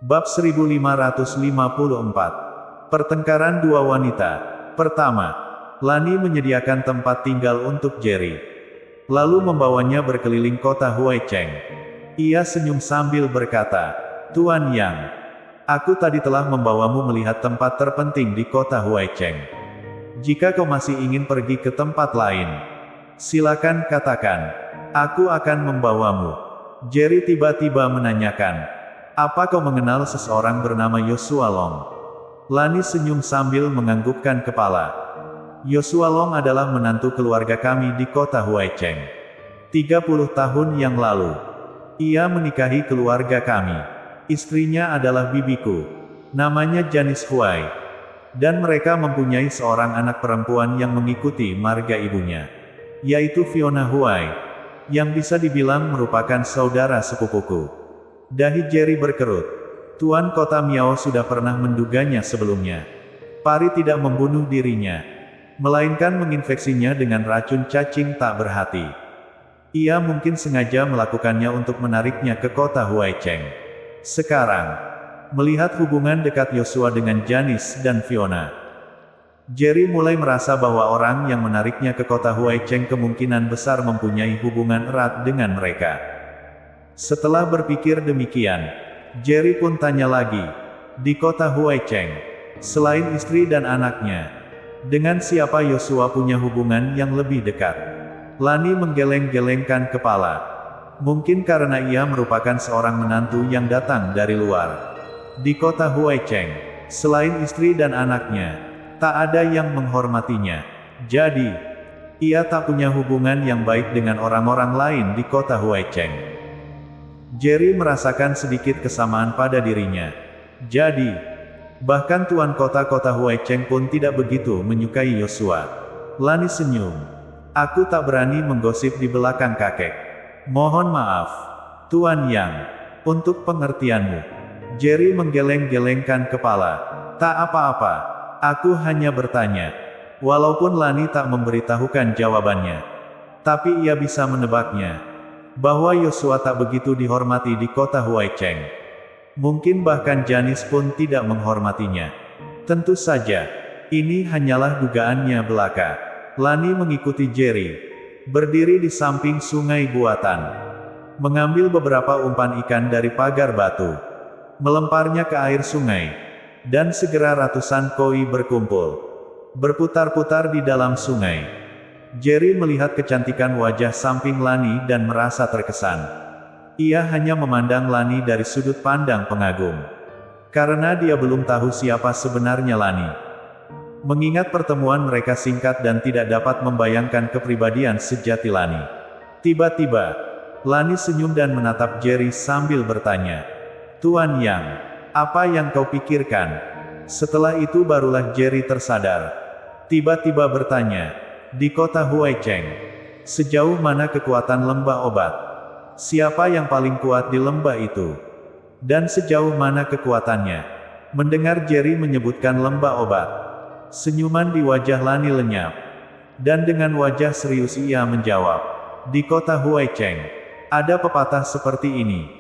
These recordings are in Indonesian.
Bab 1554. Pertengkaran dua wanita. Pertama, Lani menyediakan tempat tinggal untuk Jerry, lalu membawanya berkeliling kota Huaicheng. Ia senyum sambil berkata, "Tuan Yang, aku tadi telah membawamu melihat tempat terpenting di kota Huaicheng. Jika kau masih ingin pergi ke tempat lain, silakan katakan. Aku akan membawamu." Jerry tiba-tiba menanyakan, "Apa kau mengenal seseorang bernama Yoshua Long?" Lani senyum sambil menganggukkan kepala. "Yoshua Long adalah menantu keluarga kami di kota Huaicheng. 30 tahun yang lalu, ia menikahi keluarga kami. Istrinya adalah bibiku. Namanya Janice Huai. Dan mereka mempunyai seorang anak perempuan yang mengikuti marga ibunya, yaitu Fiona Huai, yang bisa dibilang merupakan saudara sepupuku." Dahi Jerry berkerut. Tuan kota Miao sudah pernah menduganya sebelumnya. Pari tidak membunuh dirinya, melainkan menginfeksinya dengan racun cacing tak berhati. Ia mungkin sengaja melakukannya untuk menariknya ke kota Huaicheng. Sekarang, melihat hubungan dekat Yoshua dengan Janice dan Fiona, Jerry mulai merasa bahwa orang yang menariknya ke kota Huaicheng kemungkinan besar mempunyai hubungan erat dengan mereka. Setelah berpikir demikian, Jerry pun tanya lagi, "Di kota Huaicheng, selain istri dan anaknya, dengan siapa Yoshua punya hubungan yang lebih dekat?" Lani menggeleng-gelengkan kepala. Mungkin karena ia merupakan seorang menantu yang datang dari luar. Di kota Huaicheng, selain istri dan anaknya, tak ada yang menghormatinya. Jadi, ia tak punya hubungan yang baik dengan orang-orang lain di kota Huaicheng. Jerry merasakan sedikit kesamaan pada dirinya. Jadi, bahkan tuan kota-kota Huaicheng pun tidak begitu menyukai Yoshua. Lani senyum. "Aku tak berani menggosip di belakang kakek. Mohon maaf, Tuan Yang, untuk pengertianmu." Jerry menggeleng-gelengkan kepala. "Tak apa-apa. Aku hanya bertanya." Walaupun Lani tak memberitahukan jawabannya, tapi ia bisa menebaknya, bahwa Yoshua tak begitu dihormati di kota Huaicheng. Mungkin bahkan Janice pun tidak menghormatinya. Tentu saja, ini hanyalah dugaannya belaka. Lani mengikuti Jerry, berdiri di samping sungai buatan, mengambil beberapa umpan ikan dari pagar batu, melemparnya ke air sungai, dan segera ratusan koi berkumpul, berputar-putar di dalam sungai. Jerry melihat kecantikan wajah samping Lani dan merasa terkesan. Ia hanya memandang Lani dari sudut pandang pengagum, karena dia belum tahu siapa sebenarnya Lani. Mengingat pertemuan mereka singkat dan tidak dapat membayangkan kepribadian sejati Lani. Tiba-tiba, Lani senyum dan menatap Jerry sambil bertanya, "Tuan Yang, apa yang kau pikirkan?" Setelah itu barulah Jerry tersadar. Tiba-tiba bertanya, "Di kota Huaicheng, sejauh mana kekuatan lembah obat? Siapa yang paling kuat di lembah itu? Dan sejauh mana kekuatannya?" Mendengar Jerry menyebutkan lembah obat, senyuman di wajah Lani lenyap. Dan dengan wajah serius ia menjawab, "Di kota Huaicheng, ada pepatah seperti ini.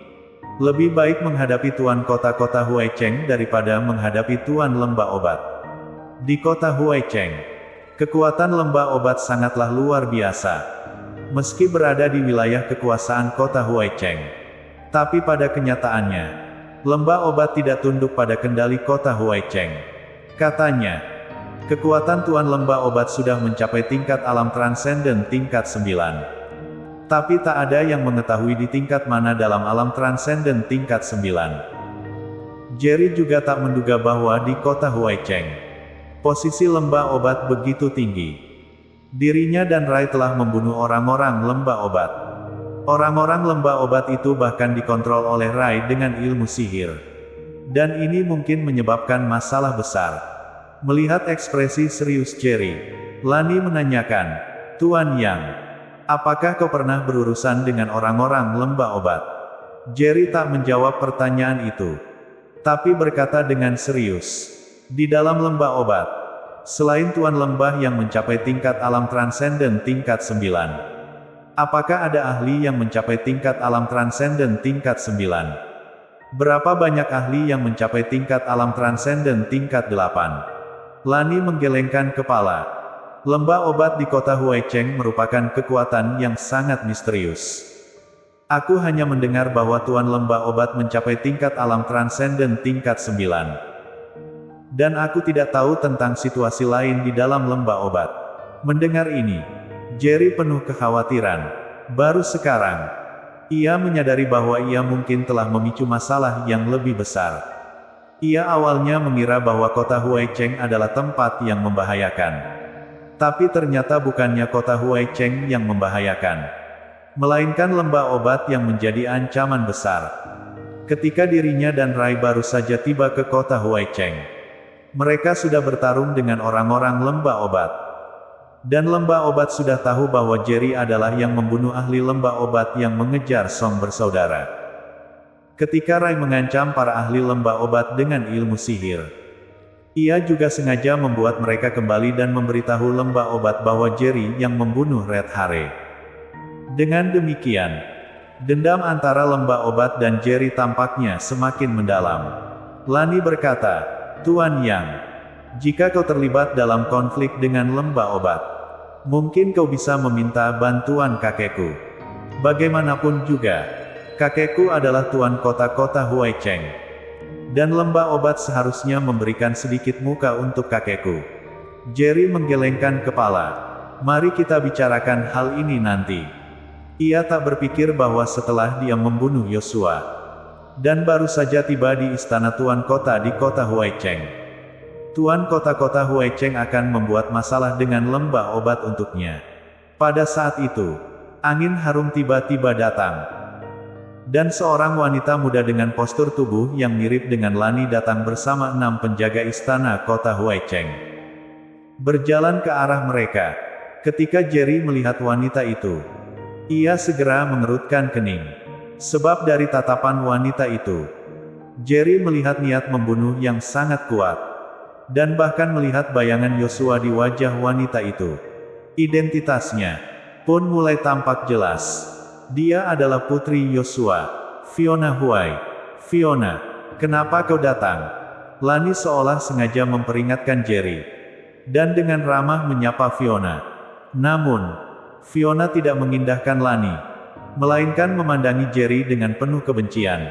Lebih baik menghadapi tuan kota-kota Huaicheng daripada menghadapi tuan lembah obat." Di kota Huaicheng, kekuatan lembah obat sangatlah luar biasa. Meski berada di wilayah kekuasaan kota Huaicheng, tapi pada kenyataannya, lembah obat tidak tunduk pada kendali kota Huaicheng. Katanya, kekuatan tuan lembah obat sudah mencapai tingkat alam transenden tingkat 9. Tapi tak ada yang mengetahui di tingkat mana dalam alam transenden tingkat 9. Jerry juga tak menduga bahwa di kota Huaicheng, posisi lembah obat begitu tinggi. Dirinya dan Rai telah membunuh orang-orang lembah obat. Orang-orang lembah obat itu bahkan dikontrol oleh Rai dengan ilmu sihir. Dan ini mungkin menyebabkan masalah besar. Melihat ekspresi serius Jerry, Lani menanyakan, "Tuan Yang, apakah kau pernah berurusan dengan orang-orang lembah obat?" Jerry tak menjawab pertanyaan itu, tapi berkata dengan serius, "Di dalam lembah obat, selain tuan lembah yang mencapai tingkat alam transenden tingkat 9, apakah ada ahli yang mencapai tingkat alam transenden tingkat 9? Berapa banyak ahli yang mencapai tingkat alam transenden tingkat 8? Lani menggelengkan kepala. Lembah obat di kota Huaicheng merupakan kekuatan yang sangat misterius. Aku hanya mendengar bahwa Tuan Lembah Obat mencapai tingkat alam transenden tingkat 9. Dan aku tidak tahu tentang situasi lain di dalam lembah obat. Mendengar ini, Jerry penuh kekhawatiran. Baru sekarang, ia menyadari bahwa ia mungkin telah memicu masalah yang lebih besar. Ia awalnya mengira bahwa kota Huaicheng adalah tempat yang membahayakan. Tapi ternyata bukannya kota Huaicheng yang membahayakan, melainkan lembah obat yang menjadi ancaman besar. Ketika dirinya dan Rai baru saja tiba ke kota Huaicheng, mereka sudah bertarung dengan orang-orang lembah obat. Dan lembah obat sudah tahu bahwa Jerry adalah yang membunuh ahli lembah obat yang mengejar Song bersaudara. Ketika Rai mengancam para ahli lembah obat dengan ilmu sihir, ia juga sengaja membuat mereka kembali dan memberitahu lembah obat bahwa Jerry yang membunuh Red Hare. Dengan demikian, dendam antara lembah obat dan Jerry tampaknya semakin mendalam. Lani berkata, Tuan Yang, jika kau terlibat dalam konflik dengan lembah obat, mungkin kau bisa meminta bantuan kakekku. Bagaimanapun juga, kakekku adalah tuan kota-kota Huaicheng. Dan lembah obat seharusnya memberikan sedikit muka untuk kakekku. Jerry menggelengkan kepala. Mari kita bicarakan hal ini nanti. Ia tak berpikir bahwa setelah dia membunuh Yosua, dan baru saja tiba di istana tuan kota di kota Huaicheng, tuan kota-kota Huaicheng akan membuat masalah dengan lembah obat untuknya. Pada saat itu, angin harum tiba-tiba datang. Dan seorang wanita muda dengan postur tubuh yang mirip dengan Lani datang bersama 6 penjaga istana kota Huaicheng. Berjalan ke arah mereka. Ketika Jerry melihat wanita itu, ia segera mengerutkan kening. Sebab dari tatapan wanita itu, Jerry melihat niat membunuh yang sangat kuat. Dan bahkan melihat bayangan Yosua di wajah wanita itu. Identitasnya pun mulai tampak jelas. Dia adalah putri Yosua, Fiona Huai. Fiona, kenapa kau datang? Lani seolah sengaja memperingatkan Jerry. Dan dengan ramah menyapa Fiona. Namun, Fiona tidak mengindahkan Lani, melainkan memandangi Jerry dengan penuh kebencian.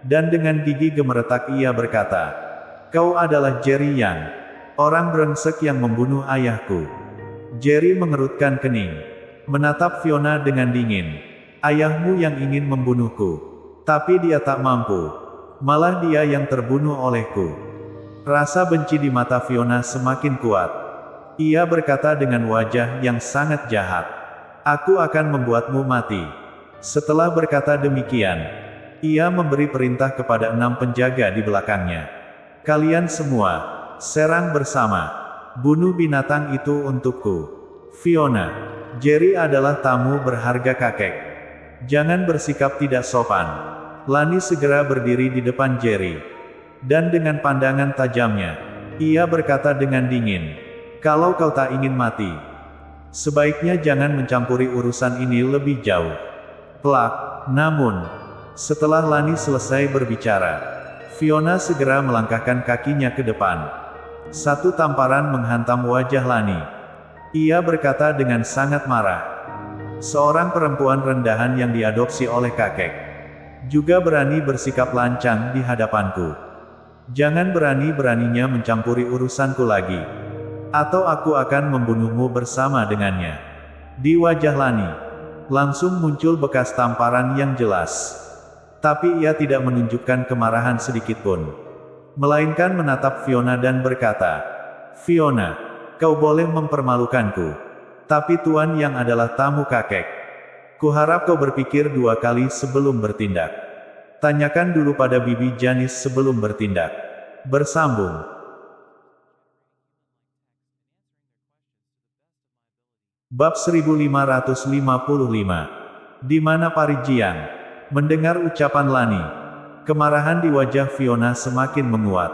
Dan dengan gigi gemeretak ia berkata, Kau adalah Jerry Yang, orang brengsek yang membunuh ayahku. Jerry mengerutkan kening, menatap Fiona dengan dingin. Ayahmu yang ingin membunuhku. Tapi dia tak mampu. Malah dia yang terbunuh olehku. Rasa benci di mata Fiona semakin kuat. Ia berkata dengan wajah yang sangat jahat. Aku akan membuatmu mati. Setelah berkata demikian, ia memberi perintah kepada 6 penjaga di belakangnya. Kalian semua, serang bersama. Bunuh binatang itu untukku. Fiona, Jerry adalah tamu berharga kakek. Jangan bersikap tidak sopan. Lani segera berdiri di depan Jerry. Dan dengan pandangan tajamnya, ia berkata dengan dingin, Kalau kau tak ingin mati, sebaiknya jangan mencampuri urusan ini lebih jauh. Plak. Namun, setelah Lani selesai berbicara, Fiona segera melangkahkan kakinya ke depan. Satu tamparan menghantam wajah Lani. Ia berkata dengan sangat marah. Seorang perempuan rendahan yang diadopsi oleh kakek, juga berani bersikap lancang di hadapanku. Jangan berani-beraninya mencampuri urusanku lagi, atau aku akan membunuhmu bersama dengannya. Di wajah Lani, langsung muncul bekas tamparan yang jelas. Tapi ia tidak menunjukkan kemarahan sedikitpun, melainkan menatap Fiona dan berkata, Fiona, kau boleh mempermalukanku. Tapi Tuan Yang adalah tamu kakek. Kuharap kau berpikir 2 kali sebelum bertindak. Tanyakan dulu pada Bibi Janis sebelum bertindak. Bersambung. Bab 1555. Di mana Parijian? Mendengar ucapan Lani, kemarahan di wajah Fiona semakin menguat.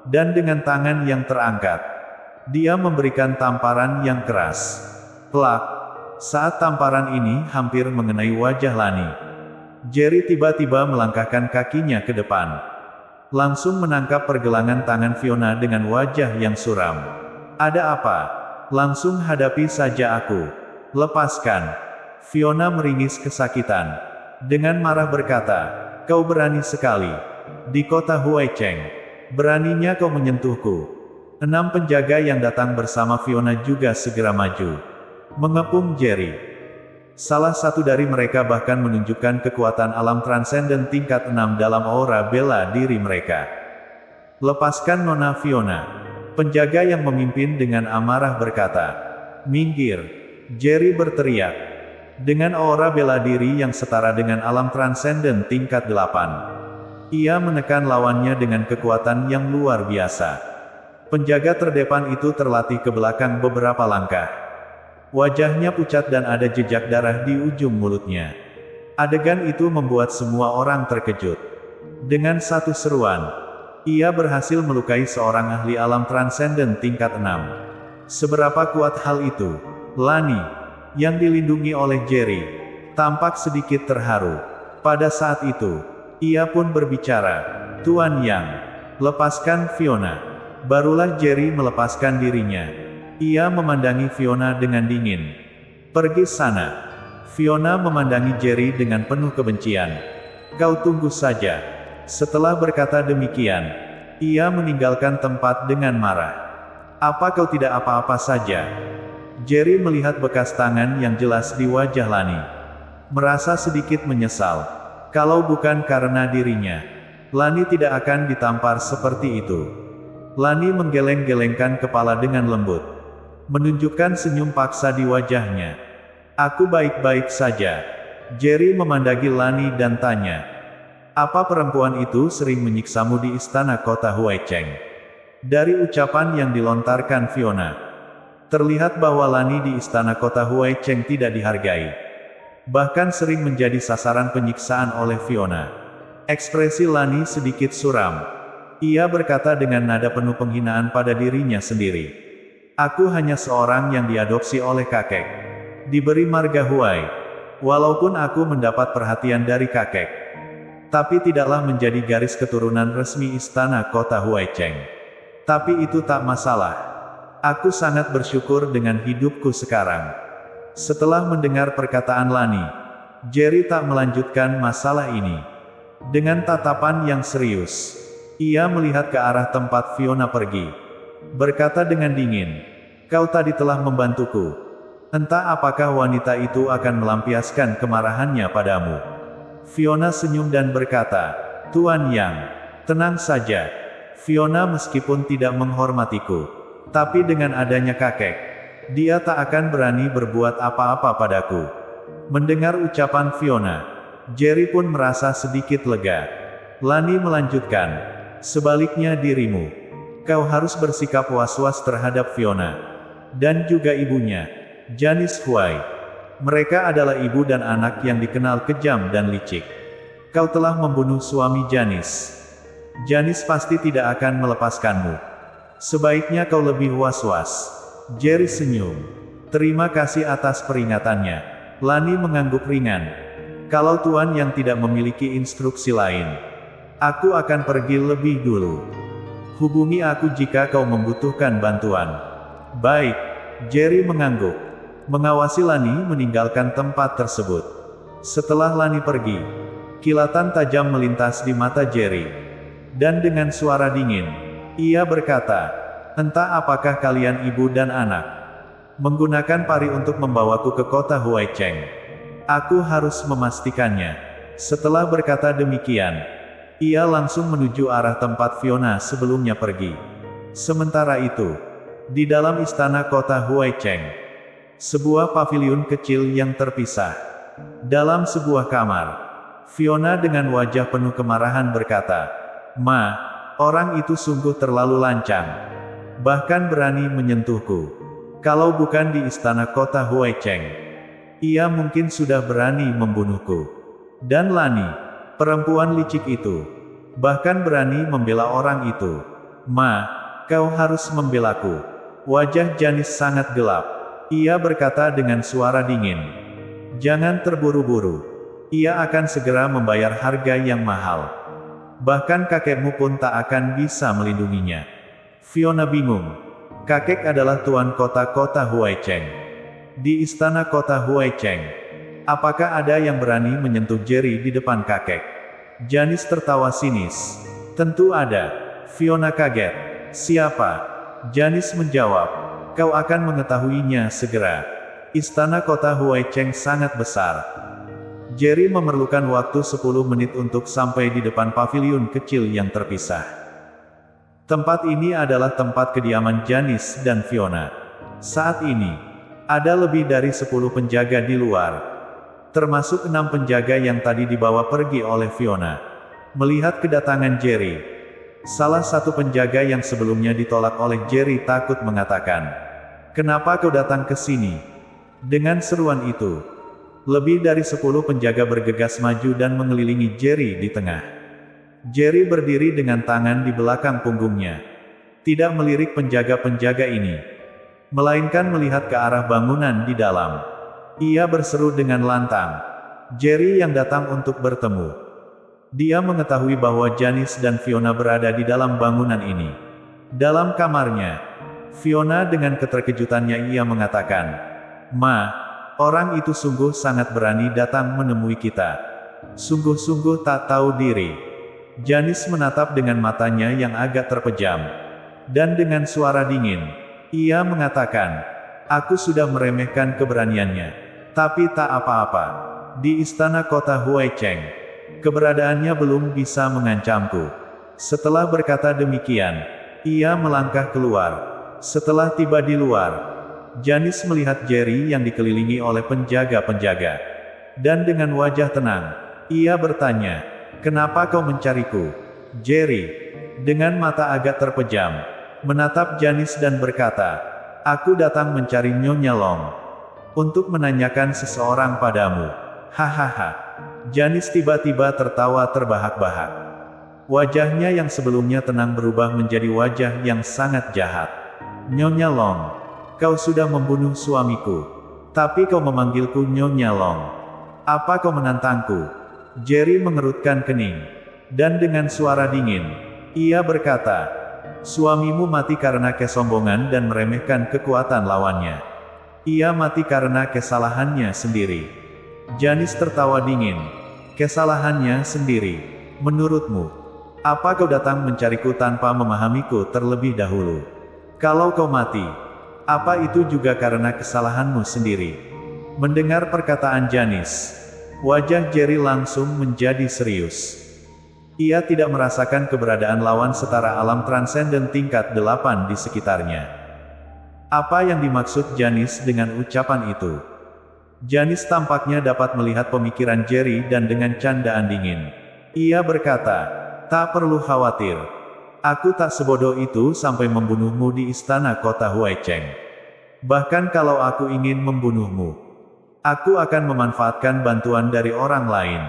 Dan dengan tangan yang terangkat, dia memberikan tamparan yang keras. Plak. Saat tamparan ini hampir mengenai wajah Lani, Jerry tiba-tiba melangkahkan kakinya ke depan. Langsung menangkap pergelangan tangan Fiona dengan wajah yang suram. Ada apa? Langsung hadapi saja aku. Lepaskan. Fiona meringis kesakitan. Dengan marah berkata, kau berani sekali. Di kota Huaicheng. Beraninya kau menyentuhku. 6 penjaga yang datang bersama Fiona juga segera maju. Mengepung Jerry. Salah satu dari mereka bahkan menunjukkan kekuatan alam transenden tingkat 6 dalam aura bela diri mereka. Lepaskan Nona Fiona. Penjaga yang memimpin dengan amarah berkata. Minggir. Jerry berteriak. Dengan aura bela diri yang setara dengan alam transenden tingkat 8. Ia menekan lawannya dengan kekuatan yang luar biasa. Penjaga terdepan itu terlatih ke belakang beberapa langkah. Wajahnya pucat dan ada jejak darah di ujung mulutnya. Adegan itu membuat semua orang terkejut. Dengan satu seruan, ia berhasil melukai seorang ahli alam transenden tingkat 6. Seberapa kuat hal itu? Lani, yang dilindungi oleh Jerry, tampak sedikit terharu. Pada saat itu, ia pun berbicara, Tuan Yang, lepaskan Fiona. Barulah Jerry melepaskan dirinya. Ia memandangi Fiona dengan dingin. Pergi sana. Fiona memandangi Jerry dengan penuh kebencian. Kau tunggu saja. Setelah berkata demikian, ia meninggalkan tempat dengan marah. Apa kau tidak apa-apa saja? Jerry melihat bekas tangan yang jelas di wajah Lani. Merasa sedikit menyesal. Kalau bukan karena dirinya, Lani tidak akan ditampar seperti itu. Lani menggeleng-gelengkan kepala dengan lembut. Menunjukkan senyum paksa di wajahnya. Aku baik-baik saja. Jerry memandangi Lani dan tanya. Apa perempuan itu sering menyiksamu di istana kota Huaicheng? Dari ucapan yang dilontarkan Fiona, terlihat bahwa Lani di istana kota Huaicheng tidak dihargai. Bahkan sering menjadi sasaran penyiksaan oleh Fiona. Ekspresi Lani sedikit suram. Ia berkata dengan nada penuh penghinaan pada dirinya sendiri. Aku hanya seorang yang diadopsi oleh kakek. Diberi marga Huai. Walaupun aku mendapat perhatian dari kakek. Tapi tidaklah menjadi garis keturunan resmi istana kota Huaicheng. Tapi itu tak masalah. Aku sangat bersyukur dengan hidupku sekarang. Setelah mendengar perkataan Lani, Jerry tak melanjutkan masalah ini. Dengan tatapan yang serius, ia melihat ke arah tempat Fiona pergi. Berkata dengan dingin, kau tadi telah membantuku. Entah apakah wanita itu akan melampiaskan kemarahannya padamu. Fiona senyum dan berkata, Tuan Yang, tenang saja. Fiona meskipun tidak menghormatiku, tapi dengan adanya kakek, dia tak akan berani berbuat apa-apa padaku. Mendengar ucapan Fiona, Jerry pun merasa sedikit lega. Lani melanjutkan, sebaliknya dirimu. Kau harus bersikap was-was terhadap Fiona. Dan juga ibunya, Janice Huai. Mereka adalah ibu dan anak yang dikenal kejam dan licik. Kau telah membunuh suami Janice. Janice pasti tidak akan melepaskanmu. Sebaiknya kau lebih was-was. Jerry senyum. Terima kasih atas peringatannya. Lani mengangguk ringan. Kalau Tuan yang tidak memiliki instruksi lain, aku akan pergi lebih dulu. Hubungi aku jika kau membutuhkan bantuan. Baik. Jerry mengangguk. Mengawasi Lani meninggalkan tempat tersebut. Setelah Lani pergi, kilatan tajam melintas di mata Jerry. Dan dengan suara dingin, ia berkata, entah apakah kalian ibu dan anak menggunakan pari untuk membawaku ke kota Huaicheng. Aku harus memastikannya. Setelah berkata demikian, ia langsung menuju arah tempat Fiona sebelumnya pergi. Sementara itu, di dalam istana kota Huaicheng, sebuah paviliun kecil yang terpisah. Dalam sebuah kamar, Fiona dengan wajah penuh kemarahan berkata, Ma, orang itu sungguh terlalu lancang. Bahkan berani menyentuhku. Kalau bukan di istana kota Huaicheng, ia mungkin sudah berani membunuhku. Dan Lani, perempuan licik itu, bahkan berani membela orang itu. Ma, kau harus membelaku. Wajah Janice sangat gelap. Ia berkata dengan suara dingin. Jangan terburu-buru. ia akan segera membayar harga yang mahal. Bahkan kakekmu pun tak akan bisa melindunginya. Fiona bingung. Kakek adalah tuan kota Huaicheng. Di istana kota Huaicheng. Apakah ada yang berani menyentuh Jerry di depan kakek? Janice tertawa sinis. Tentu ada. Fiona kaget. Siapa? Janice menjawab. Kau akan mengetahuinya segera. Istana kota Huaicheng sangat besar. Jerry memerlukan waktu 10 menit untuk sampai di depan paviliun kecil yang terpisah. Tempat ini adalah tempat kediaman Janice dan Fiona. Saat ini, ada lebih dari 10 penjaga di luar. Termasuk 6 penjaga yang tadi dibawa pergi oleh Fiona. Melihat kedatangan Jerry, salah satu penjaga yang sebelumnya ditolak oleh Jerry takut mengatakan, "Kenapa kau datang ke sini?" Dengan seruan itu, lebih dari 10 penjaga bergegas maju dan mengelilingi Jerry di tengah. Jerry berdiri dengan tangan di belakang punggungnya. Tidak melirik penjaga-penjaga ini, melainkan melihat ke arah bangunan di dalam. Ia berseru dengan lantang. Jerry yang datang untuk bertemu. Dia mengetahui bahwa Janice dan Fiona berada di dalam bangunan ini. Dalam kamarnya, Fiona dengan keterkejutannya ia mengatakan, "Ma, orang itu sungguh sangat berani datang menemui kita. Sungguh-sungguh tak tahu diri." Janice menatap dengan matanya yang agak terpejam. Dan dengan suara dingin, ia mengatakan, "Aku sudah meremehkan keberaniannya. Tapi tak apa-apa. Di istana kota Huaicheng, keberadaannya belum bisa mengancamku." Setelah berkata demikian, ia melangkah keluar. Setelah tiba di luar, Janice melihat Jerry yang dikelilingi oleh penjaga-penjaga. Dan dengan wajah tenang, ia bertanya, "Kenapa kau mencariku?" Jerry, dengan mata agak terpejam, menatap Janice dan berkata, "Aku datang mencari Nyonya Long. Untuk menanyakan seseorang padamu." Hahaha. Janice tiba-tiba tertawa terbahak-bahak. Wajahnya yang sebelumnya tenang berubah menjadi wajah yang sangat jahat. "Nyonya Long. Kau sudah membunuh suamiku. Tapi kau memanggilku Nyonya Long. Apa kau menantangku?" Jerry mengerutkan kening. Dan dengan suara dingin, ia berkata, "Suamimu mati karena kesombongan dan meremehkan kekuatan lawannya. Ia mati karena kesalahannya sendiri." Janice tertawa dingin. "Kesalahannya sendiri? Menurutmu? Apa kau datang mencariku tanpa memahamiku terlebih dahulu? Kalau kau mati, apa itu juga karena kesalahanmu sendiri?" Mendengar perkataan Janice, wajah Jerry langsung menjadi serius. Ia tidak merasakan keberadaan lawan setara alam transenden tingkat 8 di sekitarnya. Apa yang dimaksud Janice dengan ucapan itu? Janice tampaknya dapat melihat pemikiran Jerry dan dengan candaan dingin, ia berkata, "Tak perlu khawatir. Aku tak sebodoh itu sampai membunuhmu di istana kota Huaicheng. Bahkan kalau aku ingin membunuhmu, aku akan memanfaatkan bantuan dari orang lain."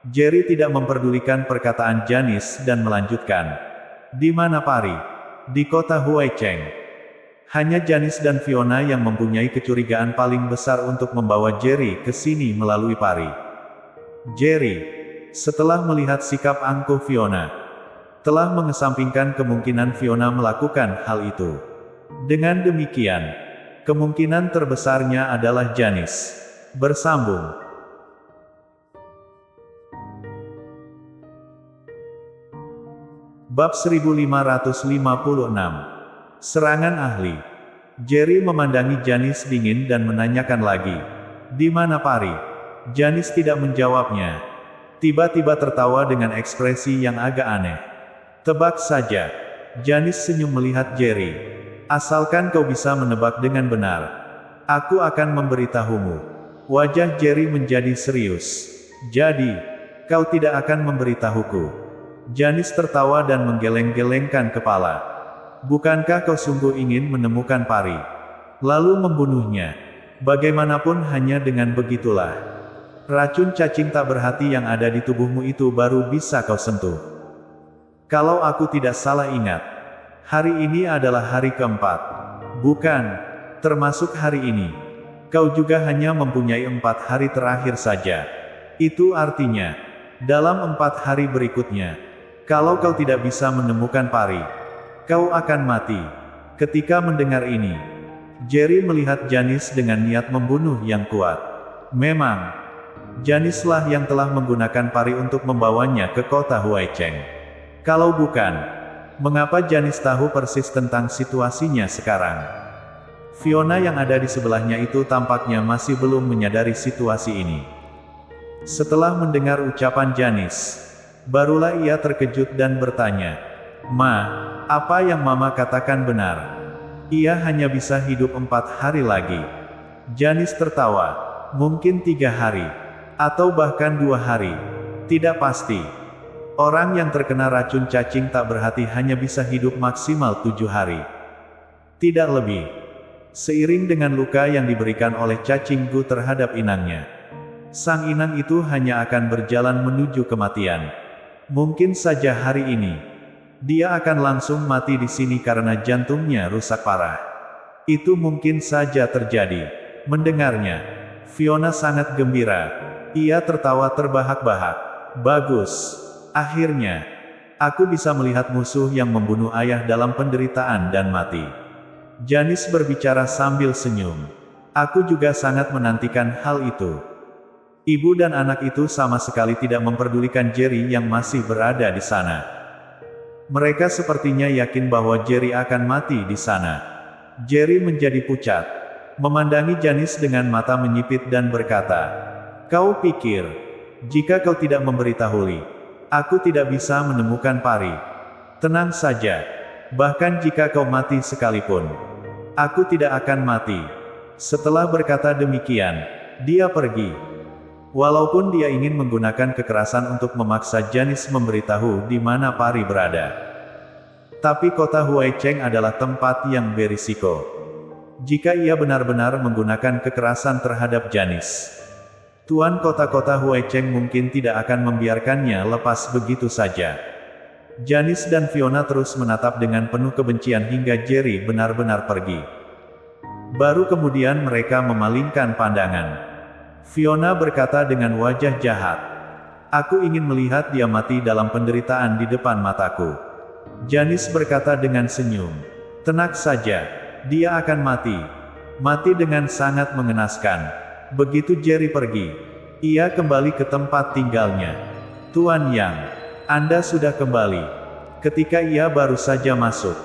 Jerry tidak memperdulikan perkataan Janice dan melanjutkan, "Di mana Pari?" "Di kota Huaicheng." Hanya Janice dan Fiona yang mempunyai kecurigaan paling besar untuk membawa Jerry ke sini melalui Pari. Jerry, setelah melihat sikap angkuh Fiona, telah mengesampingkan kemungkinan Fiona melakukan hal itu. Dengan demikian, kemungkinan terbesarnya adalah Janice. Bersambung. Bab 1556. Serangan ahli. Jerry memandangi Janice dingin dan menanyakan lagi, "Di mana Pari?" Janice tidak menjawabnya. Tiba-tiba tertawa dengan ekspresi yang agak aneh. "Tebak saja." Janice senyum melihat Jerry. "Asalkan kau bisa menebak dengan benar, aku akan memberitahumu." Wajah Jerry menjadi serius. "Jadi, kau tidak akan memberitahuku?" Janice tertawa dan menggeleng-gelengkan kepala. "Bukankah kau sungguh ingin menemukan Pari, lalu membunuhnya? Bagaimanapun hanya dengan begitulah, racun cacing tak berhati yang ada di tubuhmu itu baru bisa kau sentuh. Kalau aku tidak salah ingat, hari ini adalah hari keempat. Bukan, termasuk hari ini. Kau juga hanya mempunyai 4 hari terakhir saja. Itu artinya, dalam 4 hari berikutnya, kalau kau tidak bisa menemukan pari, kau akan mati. Ketika mendengar ini, Jerry melihat Janice dengan niat membunuh yang kuat. Memang, Janice-lah yang telah menggunakan pari untuk membawanya ke kota Huaicheng. Kalau bukan, mengapa Janice tahu persis tentang situasinya sekarang? Fiona yang ada di sebelahnya itu tampaknya masih belum menyadari situasi ini. Setelah mendengar ucapan Janice, barulah ia terkejut dan bertanya, "Ma, apa yang Mama katakan benar? Ia hanya bisa hidup 4 hari lagi." Janice tertawa. "Mungkin 3 hari. Atau bahkan 2 hari. Tidak pasti. Orang yang terkena racun cacing tak berhati hanya bisa hidup maksimal 7 hari. Tidak lebih." Seiring dengan luka yang diberikan oleh cacing Gu terhadap inangnya, sang inang itu hanya akan berjalan menuju kematian. Mungkin saja hari ini, dia akan langsung mati di sini karena jantungnya rusak parah. Itu mungkin saja terjadi. Mendengarnya, Fiona sangat gembira. Ia tertawa terbahak-bahak. "Bagus. Akhirnya, aku bisa melihat musuh yang membunuh ayah dalam penderitaan dan mati." Janice berbicara sambil senyum. "Aku juga sangat menantikan hal itu." Ibu dan anak itu sama sekali tidak memperdulikan Jerry yang masih berada di sana. Mereka sepertinya yakin bahwa Jerry akan mati di sana. Jerry menjadi pucat, memandangi Janice dengan mata menyipit dan berkata, "Kau pikir, jika kau tidak memberitahui, aku tidak bisa menemukan pari? Tenang saja. Bahkan jika kau mati sekalipun, aku tidak akan mati." Setelah berkata demikian, dia pergi. Walaupun dia ingin menggunakan kekerasan untuk memaksa Janice memberitahu di mana pari berada. Tapi kota Huaicheng adalah tempat yang berisiko. Jika ia benar-benar menggunakan kekerasan terhadap Janice, tuan kota-kota Huaicheng mungkin tidak akan membiarkannya lepas begitu saja. Janice dan Fiona terus menatap dengan penuh kebencian hingga Jerry benar-benar pergi. Baru kemudian mereka memalingkan pandangan. Fiona berkata dengan wajah jahat, "Aku ingin melihat dia mati dalam penderitaan di depan mataku." Janice berkata dengan senyum, "Tenang saja, dia akan mati. Mati dengan sangat mengenaskan." Begitu Jerry pergi, ia kembali ke tempat tinggalnya. "Tuan Yang, Anda sudah kembali." Ketika ia baru saja masuk,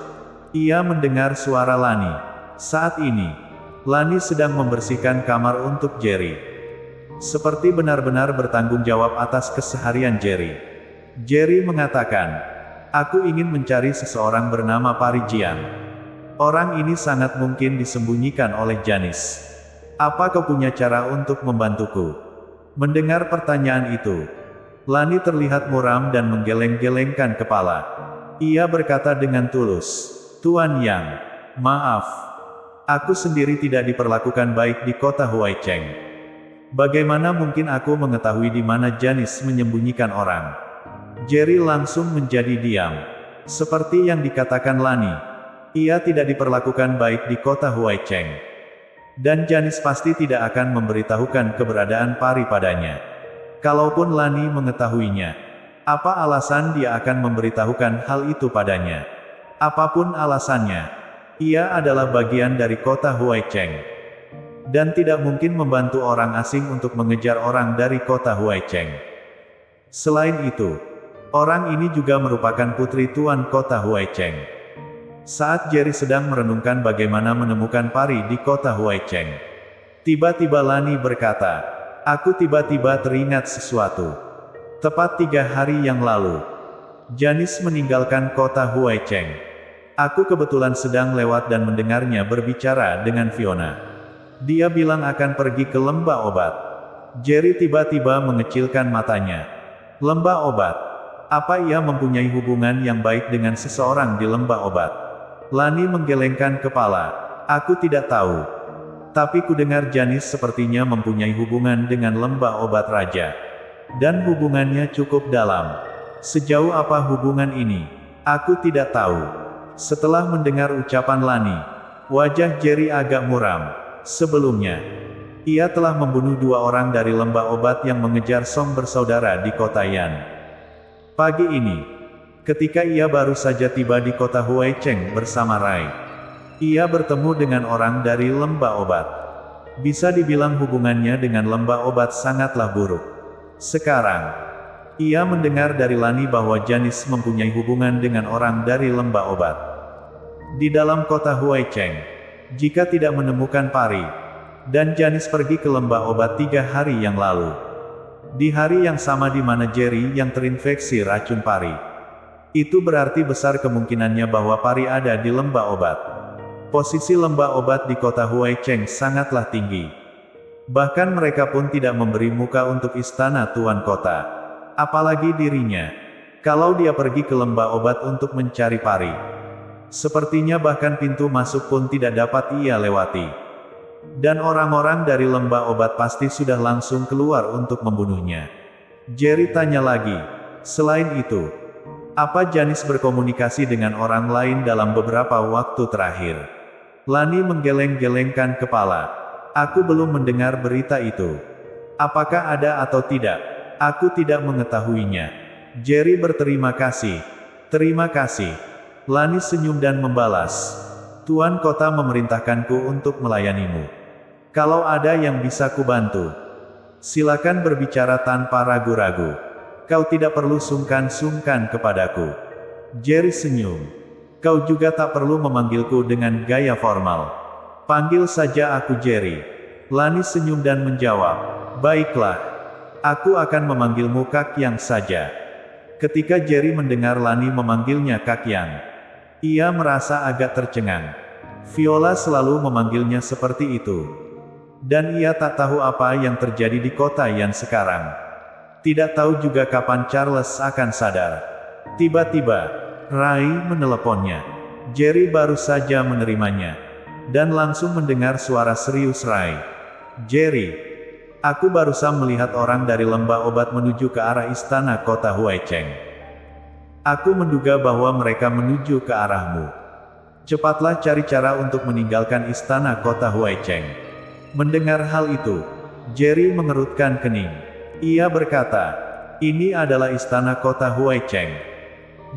ia mendengar suara Lani. Saat ini, Lani sedang membersihkan kamar untuk Jerry. Seperti benar-benar bertanggung jawab atas keseharian Jerry. Jerry mengatakan, "Aku ingin mencari seseorang bernama Pari Jian. Orang ini sangat mungkin disembunyikan oleh Janice. Apa kau punya cara untuk membantuku?" Mendengar pertanyaan itu, Lani terlihat muram dan menggeleng-gelengkan kepala. Ia berkata dengan tulus, "Tuan Yang, maaf. Aku sendiri tidak diperlakukan baik di kota Huaicheng. Bagaimana mungkin aku mengetahui di mana Janice menyembunyikan orang?" Jerry langsung menjadi diam. Seperti yang dikatakan Lani, ia tidak diperlakukan baik di kota Huaicheng. Dan Janice pasti tidak akan memberitahukan keberadaan pari padanya. Kalaupun Lani mengetahuinya, apa alasan dia akan memberitahukan hal itu padanya? Apapun alasannya, ia adalah bagian dari kota Huaicheng. Dan tidak mungkin membantu orang asing untuk mengejar orang dari kota Huaicheng. Selain itu, orang ini juga merupakan putri tuan kota Huaicheng. Saat Jerry sedang merenungkan bagaimana menemukan pari di kota Huaicheng, tiba-tiba Lani berkata, "Aku tiba-tiba teringat sesuatu. Tepat 3 hari yang lalu, Janice meninggalkan kota Huaicheng. Aku kebetulan sedang lewat dan mendengarnya berbicara dengan Fiona. Dia bilang akan pergi ke lembah obat." Jerry tiba-tiba mengecilkan matanya. "Lembah obat? Apa ia mempunyai hubungan yang baik dengan seseorang di lembah obat?" Lani menggelengkan kepala. "Aku tidak tahu. Tapi kudengar Janice sepertinya mempunyai hubungan dengan lembah obat raja. Dan hubungannya cukup dalam. Sejauh apa hubungan ini? Aku tidak tahu." Setelah mendengar ucapan Lani, wajah Jerry agak muram. Sebelumnya, Ia telah membunuh 2 orang dari lembah obat yang mengejar Song bersaudara di kota Yan. Pagi ini, ketika ia baru saja tiba di kota Huaicheng bersama Rai, ia bertemu dengan orang dari lembah obat. Bisa dibilang hubungannya dengan lembah obat sangatlah buruk. Sekarang, ia mendengar dari Lani bahwa Janis mempunyai hubungan dengan orang dari lembah obat. Di dalam kota Huaicheng, jika tidak menemukan pari, dan Janis pergi ke lembah obat 3 hari yang lalu. Di hari yang sama di mana Jerry yang terinfeksi racun pari. Itu berarti besar kemungkinannya bahwa pari ada di lembah obat. Posisi lembah obat di kota Huaicheng sangatlah tinggi. Bahkan mereka pun tidak memberi muka untuk istana tuan kota. Apalagi dirinya. Kalau dia pergi ke lembah obat untuk mencari pari. Sepertinya bahkan pintu masuk pun tidak dapat ia lewati. Dan orang-orang dari lembah obat pasti sudah langsung keluar untuk membunuhnya. Jerry tanya lagi. Selain itu, apa Janis berkomunikasi dengan orang lain dalam beberapa waktu terakhir? Lani menggeleng-gelengkan kepala. Aku belum mendengar berita itu. Apakah ada atau tidak? Aku tidak mengetahuinya. Jerry berterima kasih. Terima kasih. Lani senyum dan membalas. Tuan kota memerintahkanku untuk melayanimu. Kalau ada yang bisa kubantu, silakan berbicara tanpa ragu-ragu. Kau tidak perlu sungkan-sungkan kepadaku. Jerry senyum. Kau juga tak perlu memanggilku dengan gaya formal. Panggil saja aku Jerry. Lani senyum dan menjawab. Baiklah. Aku akan memanggilmu Kakyang saja. Ketika Jerry mendengar Lani memanggilnya Kakyang, ia merasa agak tercengang. Viola selalu memanggilnya seperti itu. Dan ia tak tahu apa yang terjadi di kota Yan sekarang. Tidak tahu juga kapan Charles akan sadar. Tiba-tiba, Rai meneleponnya. Jerry baru saja menerimanya. Dan langsung mendengar suara serius Rai. Jerry. Aku barusan melihat orang dari lembah obat menuju ke arah istana kota Huaicheng. Aku menduga bahwa mereka menuju ke arahmu. Cepatlah cari cara untuk meninggalkan istana kota Huaicheng. Mendengar hal itu, Jerry mengerutkan kening. Ia berkata, ini adalah istana kota Huaicheng.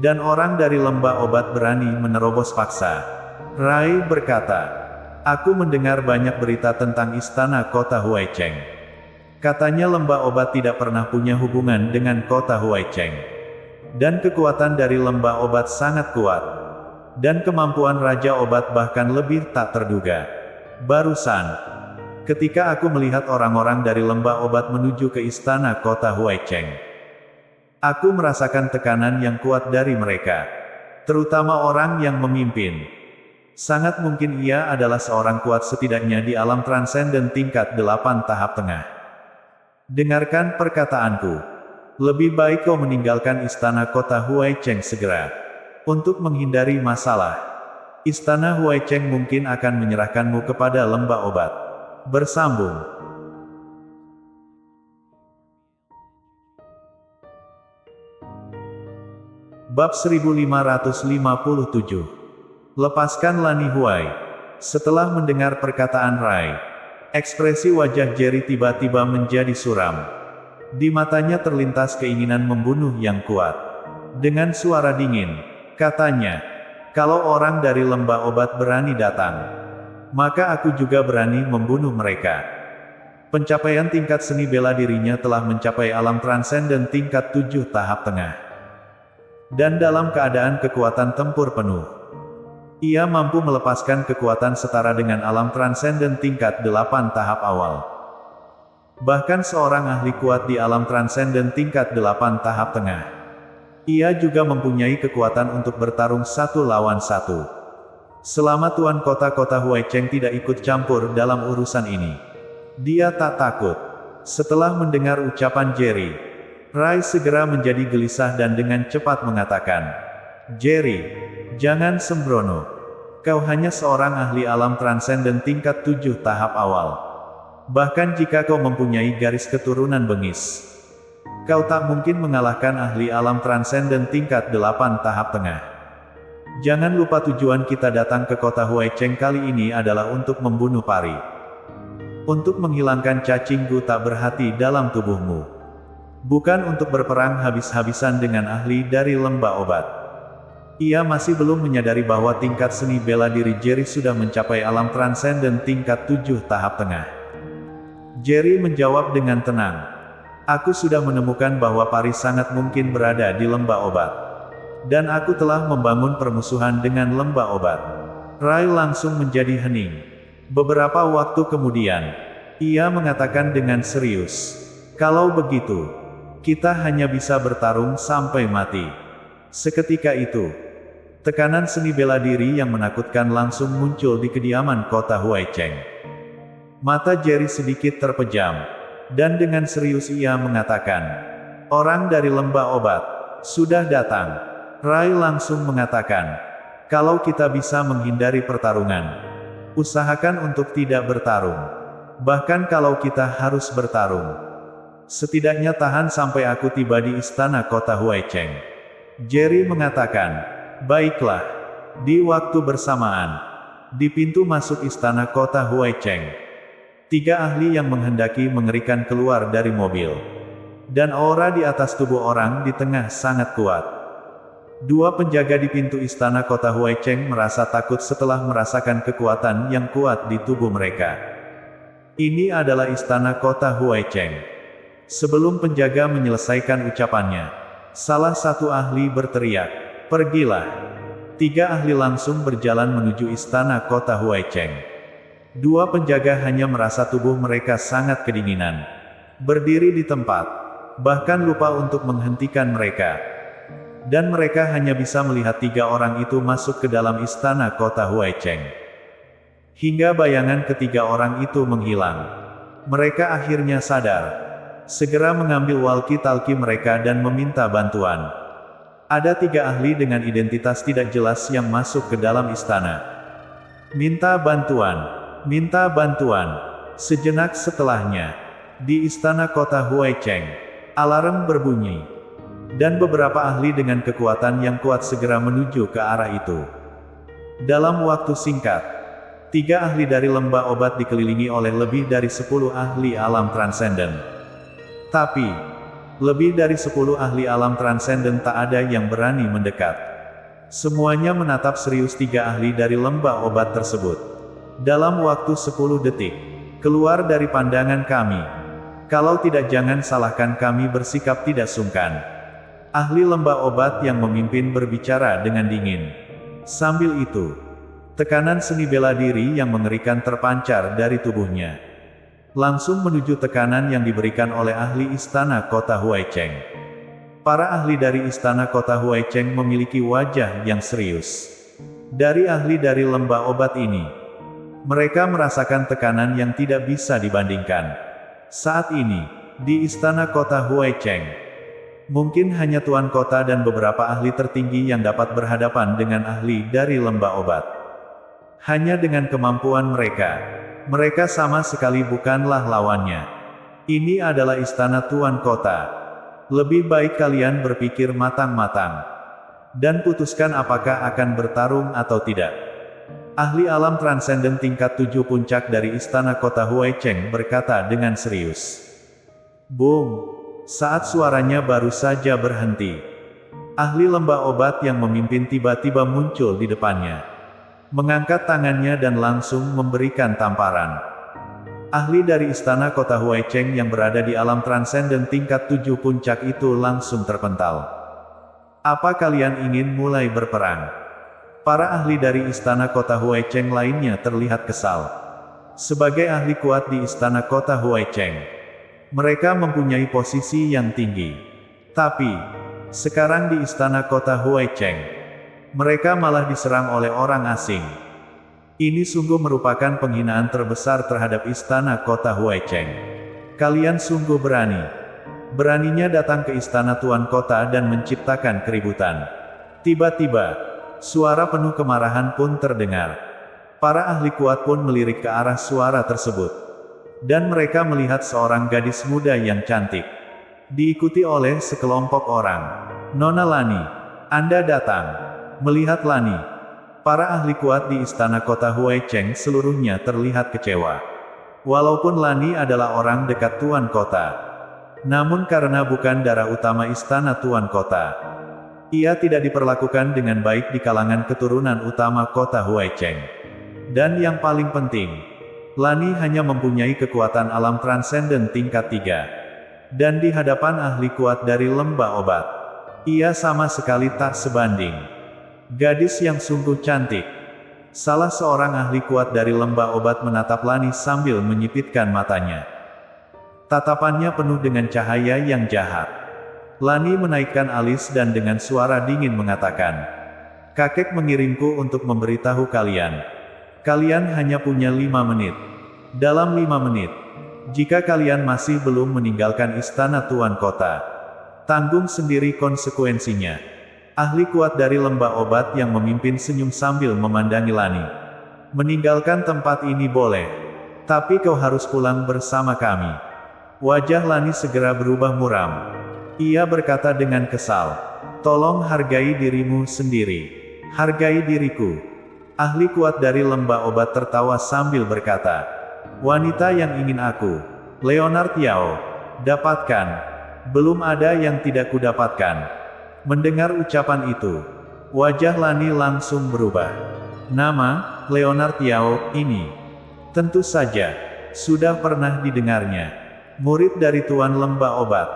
Dan orang dari lembah obat berani menerobos paksa. Rai berkata, aku mendengar banyak berita tentang istana kota Huaicheng. Katanya lembah obat tidak pernah punya hubungan dengan kota Huaicheng. Dan kekuatan dari lembah obat sangat kuat. Dan kemampuan Raja Obat bahkan lebih tak terduga. Barusan, ketika aku melihat orang-orang dari lembah obat menuju ke istana kota Huaicheng, aku merasakan tekanan yang kuat dari mereka. Terutama orang yang memimpin. Sangat mungkin ia adalah seorang kuat setidaknya di alam transenden tingkat 8 tahap tengah. Dengarkan perkataanku. Lebih baik kau meninggalkan istana kota Huaicheng segera. Untuk menghindari masalah. Istana Huaicheng mungkin akan menyerahkanmu kepada lembah obat. Bersambung. Bab 1557. Lepaskan Lani Huai. Setelah mendengar perkataan Rai, ekspresi wajah Jerry tiba-tiba menjadi suram. Di matanya terlintas keinginan membunuh yang kuat. Dengan suara dingin, katanya, kalau orang dari lembah obat berani datang, maka aku juga berani membunuh mereka. Pencapaian tingkat seni bela dirinya telah mencapai alam transenden tingkat 7 tahap tengah. Dan dalam keadaan kekuatan tempur penuh, ia mampu melepaskan kekuatan setara dengan alam transenden tingkat 8 tahap awal. Bahkan seorang ahli kuat di alam transenden tingkat 8 tahap tengah. Ia juga mempunyai kekuatan untuk bertarung 1 lawan 1. Selama tuan kota-kota Huaicheng tidak ikut campur dalam urusan ini, dia tak takut. Setelah mendengar ucapan Jerry, Rai segera menjadi gelisah dan dengan cepat mengatakan, Jerry, jangan sembrono. Kau hanya seorang ahli alam transenden tingkat 7 tahap awal. Bahkan jika kau mempunyai garis keturunan bengis, kau tak mungkin mengalahkan ahli alam transenden tingkat 8 tahap tengah. Jangan lupa tujuan kita datang ke kota Huaicheng kali ini adalah untuk membunuh pari. Untuk menghilangkan cacing gu tak berhati dalam tubuhmu. Bukan untuk berperang habis-habisan dengan ahli dari lembah obat. Ia masih belum menyadari bahwa tingkat seni bela diri Jerry sudah mencapai alam transenden tingkat 7 tahap tengah. Jerry menjawab dengan tenang. Aku sudah menemukan bahwa Paris sangat mungkin berada di lembah obat. Dan aku telah membangun permusuhan dengan lembah obat. Rai langsung menjadi hening. Beberapa waktu kemudian, ia mengatakan dengan serius, "Kalau begitu, kita hanya bisa bertarung sampai mati." Seketika itu, tekanan seni bela diri yang menakutkan langsung muncul di kediaman kota Huaicheng. Mata Jerry sedikit terpejam, dan dengan serius ia mengatakan, "Orang dari lembah obat sudah datang." Rai langsung mengatakan, "Kalau kita bisa menghindari pertarungan, usahakan untuk tidak bertarung. Bahkan kalau kita harus bertarung, setidaknya tahan sampai aku tiba di istana kota Huaicheng." Jerry mengatakan, "Baiklah." Di waktu bersamaan, di pintu masuk istana kota Huaicheng, 3 ahli yang menghendaki mengerikan keluar dari mobil. Dan aura di atas tubuh orang di tengah sangat kuat. 2 penjaga di pintu istana kota Huaicheng merasa takut setelah merasakan kekuatan yang kuat di tubuh mereka. Ini adalah istana kota Huaicheng. Sebelum penjaga menyelesaikan ucapannya, salah satu ahli berteriak, "Pergilah." 3 ahli langsung berjalan menuju istana kota Huaicheng. 2 penjaga hanya merasa tubuh mereka sangat kedinginan. Berdiri di tempat. Bahkan lupa untuk menghentikan mereka. Dan mereka hanya bisa melihat 3 orang itu masuk ke dalam istana kota Huaicheng. Hingga bayangan ketiga orang itu menghilang. Mereka akhirnya sadar. Segera mengambil walkie-talkie mereka dan meminta bantuan. Ada 3 ahli dengan identitas tidak jelas yang masuk ke dalam istana. Minta bantuan. Minta bantuan. Sejenak setelahnya, di istana kota Huaicheng, alarm berbunyi. Dan beberapa ahli dengan kekuatan yang kuat segera menuju ke arah itu. Dalam waktu singkat, 3 ahli dari lembah obat dikelilingi oleh lebih dari 10 ahli alam transenden. Tapi, lebih dari 10 ahli alam transenden tak ada yang berani mendekat. Semuanya menatap serius 3 ahli dari lembah obat tersebut. Dalam waktu 10 detik, keluar dari pandangan kami. Kalau tidak jangan salahkan kami, bersikap tidak sungkan. Ahli lembah obat yang memimpin berbicara dengan dingin. Sambil itu, tekanan seni bela diri yang mengerikan terpancar dari tubuhnya. Langsung menuju tekanan yang diberikan oleh ahli istana kota Huaicheng. Para ahli dari istana kota Huaicheng memiliki wajah yang serius. Dari ahli dari lembah obat ini, mereka merasakan tekanan yang tidak bisa dibandingkan. Saat ini, di istana kota Huaicheng, mungkin hanya tuan kota dan beberapa ahli tertinggi yang dapat berhadapan dengan ahli dari lembah obat. Hanya dengan kemampuan mereka, mereka sama sekali bukanlah lawannya. Ini adalah istana tuan kota. Lebih baik kalian berpikir matang-matang. Dan putuskan apakah akan bertarung atau tidak. Ahli alam transenden tingkat 7 puncak dari istana kota Huaicheng berkata dengan serius. Boom! Saat suaranya baru saja berhenti, ahli lembah obat yang memimpin tiba-tiba muncul di depannya. Mengangkat tangannya dan langsung memberikan tamparan. Ahli dari istana kota Huaicheng yang berada di alam transenden tingkat 7 puncak itu langsung terpental. Apa kalian ingin mulai berperang? Para ahli dari istana kota Huaicheng lainnya terlihat kesal. Sebagai ahli kuat di istana kota Huaicheng, mereka mempunyai posisi yang tinggi. Tapi, sekarang di istana kota Huaicheng, mereka malah diserang oleh orang asing. Ini sungguh merupakan penghinaan terbesar terhadap istana kota Huaicheng. Kalian sungguh berani. Beraninya datang ke istana tuan kota dan menciptakan keributan. Tiba-tiba, suara penuh kemarahan pun terdengar. Para ahli kuat pun melirik ke arah suara tersebut. Dan mereka melihat seorang gadis muda yang cantik. Diikuti oleh sekelompok orang. Nona Lani, Anda datang. Melihat Lani, para ahli kuat di istana kota Huaicheng seluruhnya terlihat kecewa. Walaupun Lani adalah orang dekat Tuan Kota, namun karena bukan darah utama istana Tuan Kota, ia tidak diperlakukan dengan baik di kalangan keturunan utama kota Huaicheng. Dan yang paling penting, Lani hanya mempunyai kekuatan alam transenden tingkat 3. Dan di hadapan ahli kuat dari lembah obat, ia sama sekali tak sebanding. Gadis yang sungguh cantik. Salah seorang ahli kuat dari lembah obat menatap Lani sambil menyipitkan matanya. Tatapannya penuh dengan cahaya yang jahat. Lani menaikkan alis dan dengan suara dingin mengatakan, "Kakek mengirimku untuk memberitahu kalian. Kalian hanya punya 5 menit. Dalam 5 menit, jika kalian masih belum meninggalkan istana Tuan Kota, tanggung sendiri konsekuensinya." Ahli kuat dari lembah obat yang memimpin senyum sambil memandangi Lani. "Meninggalkan tempat ini boleh, tapi kau harus pulang bersama kami." Wajah Lani segera berubah muram. Ia berkata dengan kesal, "Tolong hargai dirimu sendiri. Hargai diriku." Ahli kuat dari lembah obat tertawa sambil berkata, "Wanita yang ingin aku, Leonard Yao, dapatkan. Belum ada yang tidak kudapatkan." Mendengar ucapan itu, wajah Lani langsung berubah. Nama Leonard Yao ini tentu saja sudah pernah didengarnya. Murid dari Tuan Lembah Obat,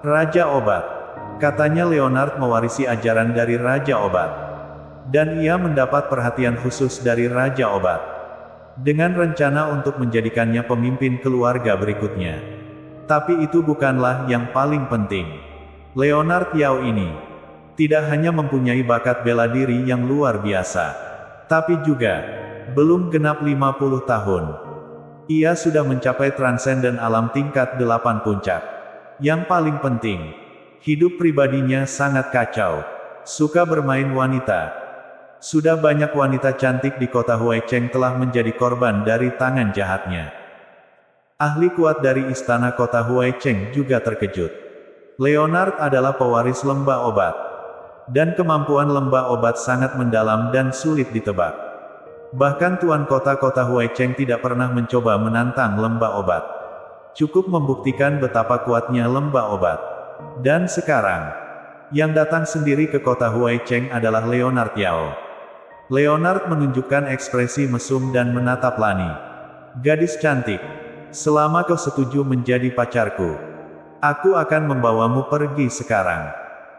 Raja Obat. Katanya Leonard mewarisi ajaran dari Raja Obat. Dan ia mendapat perhatian khusus dari Raja Obat, dengan rencana untuk menjadikannya pemimpin keluarga berikutnya. Tapi itu bukanlah yang paling penting. Leonard Yao ini tidak hanya mempunyai bakat bela diri yang luar biasa, tapi juga belum genap 50 tahun. Ia sudah mencapai transenden alam tingkat 8 puncak. Yang paling penting, hidup pribadinya sangat kacau. Suka bermain wanita. Sudah banyak wanita cantik di kota Huaicheng telah menjadi korban dari tangan jahatnya. Ahli kuat dari istana kota Huaicheng juga terkejut. Leonard adalah pewaris lembah obat. Dan kemampuan lembah obat sangat mendalam dan sulit ditebak. Bahkan Tuan Kota Huaicheng tidak pernah mencoba menantang lembah obat. Cukup membuktikan betapa kuatnya lembah obat. Dan sekarang, yang datang sendiri ke kota Huaicheng adalah Leonard Yao. Leonard menunjukkan ekspresi mesum dan menatap Lani. "Gadis cantik, selama kau setuju menjadi pacarku, aku akan membawamu pergi sekarang."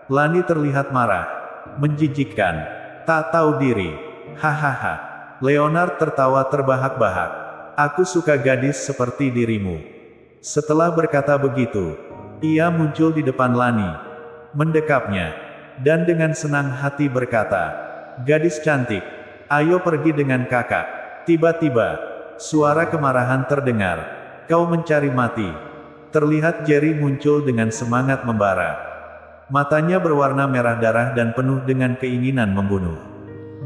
Lani terlihat marah, menjijikkan, tak tahu diri. "Hahaha." Leonard tertawa terbahak-bahak. "Aku suka gadis seperti dirimu." Setelah berkata begitu, ia muncul di depan Lani, mendekapnya, dan dengan senang hati berkata, "Gadis cantik, ayo pergi dengan kakak." Tiba-tiba, suara kemarahan terdengar. "Kau mencari mati." Terlihat Jerry muncul dengan semangat membara. Matanya berwarna merah darah dan penuh dengan keinginan membunuh.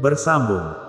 Bersambung.